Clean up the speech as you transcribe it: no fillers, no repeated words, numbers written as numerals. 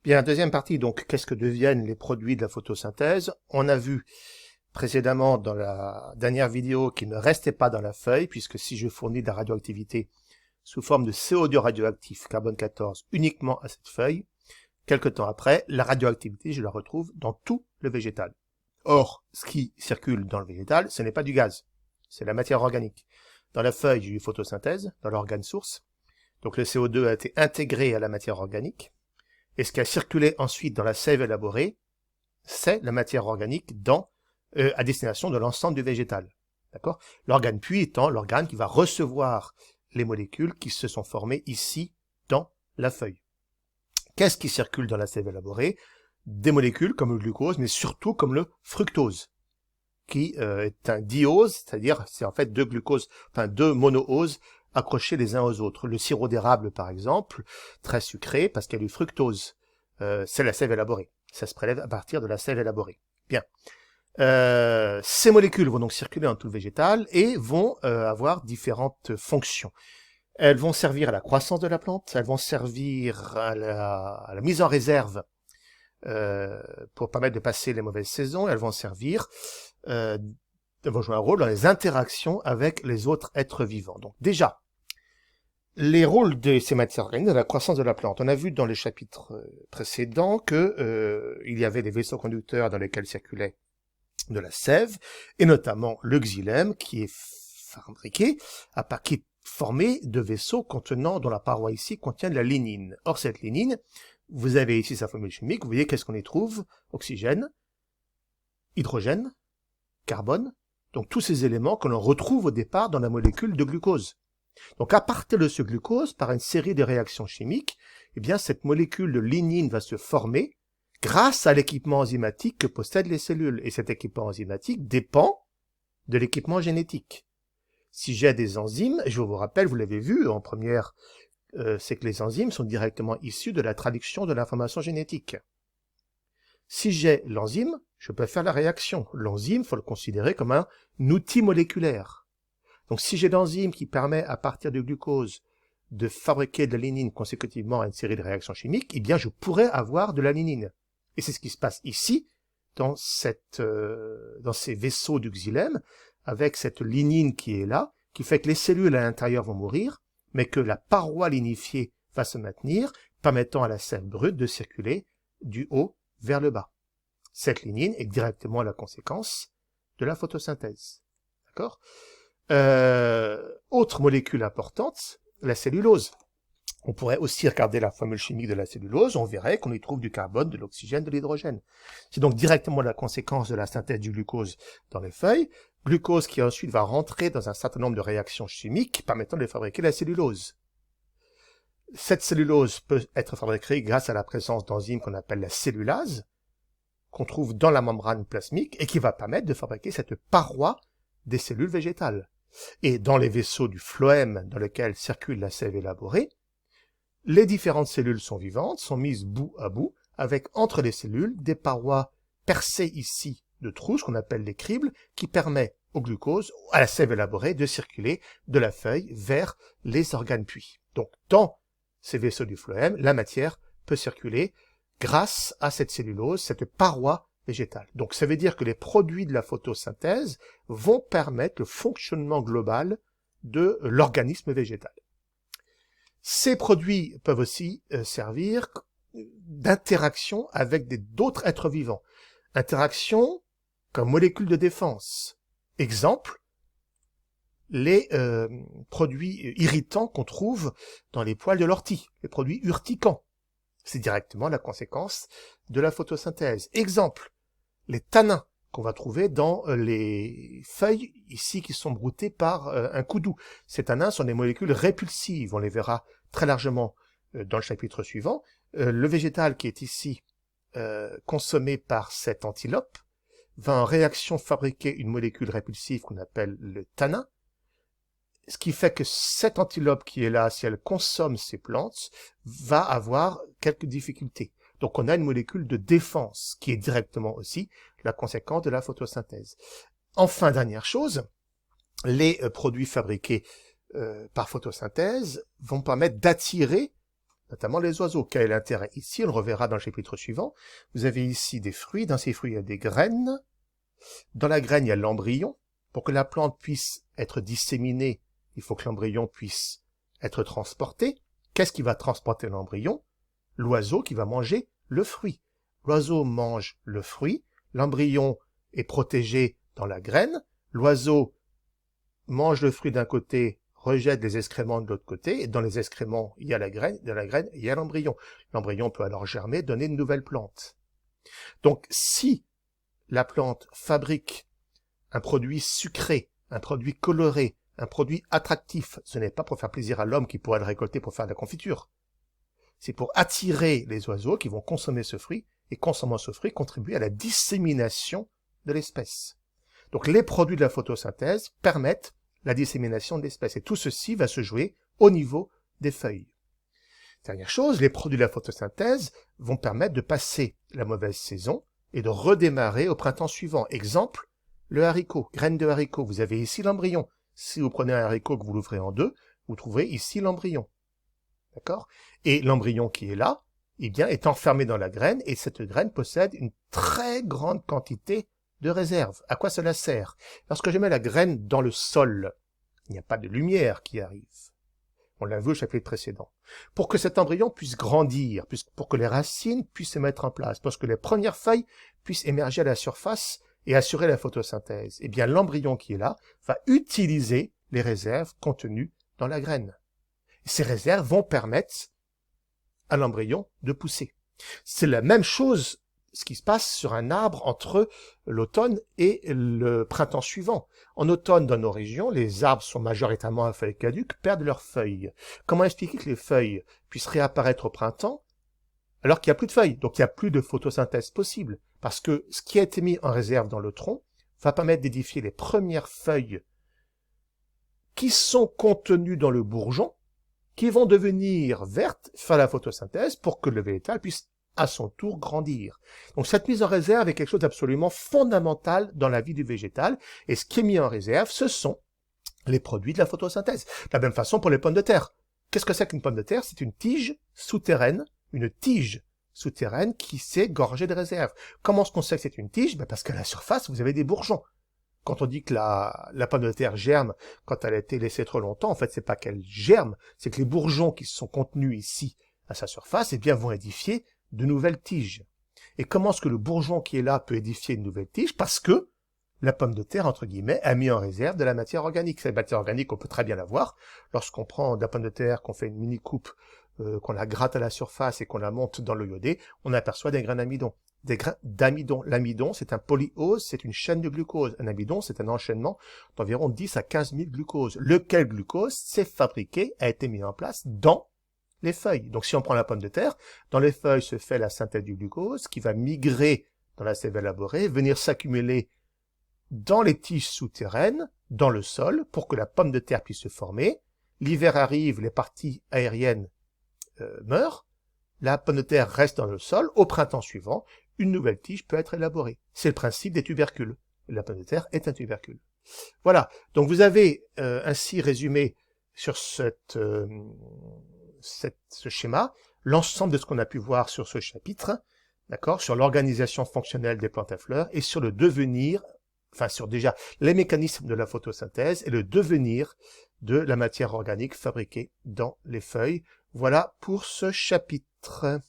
Bien, deuxième partie, donc, qu'est-ce que deviennent les produits de la photosynthèse? On a vu précédemment dans la dernière vidéo qu'il ne restait pas dans la feuille, puisque si je fournis de la radioactivité sous forme de CO2 radioactif, carbone 14, uniquement à cette feuille, quelque temps après, la radioactivité, je la retrouve dans tout le végétal. Or, ce qui circule dans le végétal, ce n'est pas du gaz, c'est la matière organique. Dans la feuille, j'ai eu photosynthèse, dans l'organe source, donc le CO2 a été intégré à la matière organique, et ce qui a circulé ensuite dans la sève élaborée, c'est la matière organique à destination de l'ensemble du végétal. D'accord ? L'organe puits étant l'organe qui va recevoir les molécules qui se sont formées ici dans la feuille. Qu'est-ce qui circule dans la sève élaborée? Des molécules comme le glucose, mais surtout comme le fructose, qui est un diose, c'est-à-dire c'est en fait deux monooses accrochés les uns aux autres. Le sirop d'érable, par exemple, très sucré, parce qu'il y a du fructose. C'est la sève élaborée. Ça se prélève à partir de la sève élaborée. Bien. Ces molécules vont donc circuler dans tout le végétal et vont avoir différentes fonctions. Elles vont servir à la croissance de la plante, elles vont servir à la mise en réserve pour permettre de passer les mauvaises saisons, elles vont servir, elles vont jouer un rôle dans les interactions avec les autres êtres vivants. Donc déjà, les rôles de ces matières organiques dans la croissance de la plante. On a vu dans les chapitres précédents que il y avait des vaisseaux conducteurs dans lesquels circulait de la sève, et notamment le xylème qui est fabriqué qui est formé de vaisseaux dont la paroi ici contient de la lignine. Or cette lignine, vous avez ici sa formule chimique, vous voyez qu'est-ce qu'on y trouve? Oxygène, hydrogène, carbone, donc tous ces éléments que l'on retrouve au départ dans la molécule de glucose. Donc à partir de ce glucose, par une série de réactions chimiques, eh bien cette molécule de lignine va se former grâce à l'équipement enzymatique que possèdent les cellules. Et cet équipement enzymatique dépend de l'équipement génétique. Si j'ai des enzymes, je vous rappelle, vous l'avez vu en première, c'est que les enzymes sont directement issues de la traduction de l'information génétique. Si j'ai l'enzyme, je peux faire la réaction. L'enzyme, il faut le considérer comme un outil moléculaire. Donc si j'ai l'enzyme qui permet à partir du glucose de fabriquer de la lignine consécutivement à une série de réactions chimiques, eh bien je pourrais avoir de la lignine. Et c'est ce qui se passe ici, dans ces vaisseaux du xylème, avec cette lignine qui est là, qui fait que les cellules à l'intérieur vont mourir, mais que la paroi lignifiée va se maintenir, permettant à la sève brute de circuler du haut vers le bas. Cette lignine est directement la conséquence de la photosynthèse. D'accord ? Autre molécule importante, la cellulose. On pourrait aussi regarder la formule chimique de la cellulose, on verrait qu'on y trouve du carbone, de l'oxygène, de l'hydrogène. C'est donc directement la conséquence de la synthèse du glucose dans les feuilles, glucose qui ensuite va rentrer dans un certain nombre de réactions chimiques permettant de fabriquer la cellulose. Cette cellulose peut être fabriquée grâce à la présence d'enzymes qu'on appelle la cellulase, qu'on trouve dans la membrane plasmique et qui va permettre de fabriquer cette paroi des cellules végétales. Et dans les vaisseaux du phloème dans lequel circule la sève élaborée, les différentes cellules sont vivantes, sont mises bout à bout, avec entre les cellules des parois percées ici de trous, ce qu'on appelle les cribles, qui permet au glucose, à la sève élaborée, de circuler de la feuille vers les organes puits. Donc dans ces vaisseaux du phloème, la matière peut circuler grâce à cette cellulose, cette paroi végétale. Donc ça veut dire que les produits de la photosynthèse vont permettre le fonctionnement global de l'organisme végétal. Ces produits peuvent aussi servir d'interaction avec d'autres êtres vivants. Interaction comme molécule de défense. Exemple, les produits irritants qu'on trouve dans les poils de l'ortie, les produits urticants. C'est directement la conséquence de la photosynthèse. Exemple, les tanins qu'on va trouver dans les feuilles ici qui sont broutées par un coup doux. Ces tanins sont des molécules répulsives, on les verra très largement dans le chapitre suivant. Le végétal qui est ici consommé par cet antilope va en réaction fabriquer une molécule répulsive qu'on appelle le tanin, ce qui fait que cette antilope qui est là, si elle consomme ces plantes, va avoir quelques difficultés. Donc on a une molécule de défense qui est directement aussi la conséquence de la photosynthèse. Enfin, dernière chose, les produits fabriqués par photosynthèse vont permettre d'attirer notamment les oiseaux. Quel est l'intérêt ici? On le reverra dans le chapitre suivant. Vous avez ici des fruits. Dans ces fruits, il y a des graines. Dans la graine, il y a l'embryon. Pour que la plante puisse être disséminée, il faut que l'embryon puisse être transporté. Qu'est-ce qui va transporter l'embryon? L'oiseau qui va manger le fruit. L'oiseau mange le fruit. L'embryon est protégé dans la graine. L'oiseau mange le fruit d'un côté, rejette les excréments de l'autre côté, et dans les excréments, il y a la graine, dans la graine, il y a l'embryon. L'embryon peut alors germer, donner une nouvelle plante. Donc, si la plante fabrique un produit sucré, un produit coloré, un produit attractif, ce n'est pas pour faire plaisir à l'homme qui pourrait le récolter pour faire de la confiture. C'est pour attirer les oiseaux qui vont consommer ce fruit, et consommant ce fruit, contribuer à la dissémination de l'espèce. Donc les produits de la photosynthèse permettent la dissémination de l'espèce. Et tout ceci va se jouer au niveau des feuilles. Dernière chose, les produits de la photosynthèse vont permettre de passer la mauvaise saison et de redémarrer au printemps suivant. Exemple, le haricot, graine de haricot. Vous avez ici l'embryon. Si vous prenez un haricot que vous l'ouvrez en deux, vous trouverez ici l'embryon. D'accord? Et l'embryon qui est là, eh bien, est enfermé dans la graine, et cette graine possède une très grande quantité de réserve. À quoi cela sert? Lorsque je mets la graine dans le sol, il n'y a pas de lumière qui arrive. On l'a vu au chapitre précédent. Pour que cet embryon puisse grandir, pour que les racines puissent se mettre en place, pour que les premières feuilles puissent émerger à la surface et assurer la photosynthèse, eh bien l'embryon qui est là va utiliser les réserves contenues dans la graine. Ces réserves vont permettre à l'embryon de pousser. C'est la même chose ce qui se passe sur un arbre entre l'automne et le printemps suivant. En automne, dans nos régions, les arbres sont majoritairement à feuilles caduques, perdent leurs feuilles. Comment expliquer que les feuilles puissent réapparaître au printemps alors qu'il n'y a plus de feuilles, donc il n'y a plus de photosynthèse possible? Parce que ce qui a été mis en réserve dans le tronc va permettre d'édifier les premières feuilles qui sont contenues dans le bourgeon, qui vont devenir vertes, faire la photosynthèse pour que le végétal puisse à son tour grandir. Donc cette mise en réserve est quelque chose d'absolument fondamental dans la vie du végétal, et ce qui est mis en réserve, ce sont les produits de la photosynthèse. De la même façon pour les pommes de terre. Qu'est-ce que c'est qu'une pomme de terre? C'est une tige souterraine qui s'est gorgée de réserve. Comment est-ce qu'on sait que c'est une tige? Parce qu'à la surface, vous avez des bourgeons. Quand on dit que la pomme de terre germe quand elle a été laissée trop longtemps, en fait, c'est pas qu'elle germe, c'est que les bourgeons qui sont contenus ici à sa surface, eh bien, vont édifier de nouvelles tiges. Et comment est-ce que le bourgeon qui est là peut édifier une nouvelle tige? Parce que la pomme de terre, entre guillemets, a mis en réserve de la matière organique. Cette matière organique, on peut très bien la voir. Lorsqu'on prend de la pomme de terre, qu'on fait une mini-coupe, qu'on la gratte à la surface et qu'on la monte dans l'eau iodée, on aperçoit des grains d'amidon. Des grains d'amidon. L'amidon, c'est un polyose, c'est une chaîne de glucose. Un amidon, c'est un enchaînement d'environ 10 à 15 000 glucoses. Lequel glucose s'est fabriqué, a été mis en place dans les feuilles. Donc si on prend la pomme de terre, dans les feuilles se fait la synthèse du glucose qui va migrer dans la sève élaborée, venir s'accumuler dans les tiges souterraines, dans le sol, pour que la pomme de terre puisse se former. L'hiver arrive, les parties aériennes meurent, la pomme de terre reste dans le sol, au printemps suivant, une nouvelle tige peut être élaborée. C'est le principe des tubercules. La pomme de terre est un tubercule. Voilà, donc vous avez ainsi résumé sur ce schéma l'ensemble de ce qu'on a pu voir sur ce chapitre, d'accord, sur l'organisation fonctionnelle des plantes à fleurs et sur le devenir, enfin sur déjà les mécanismes de la photosynthèse et le devenir de la matière organique fabriquée dans les feuilles. Voilà pour ce chapitre.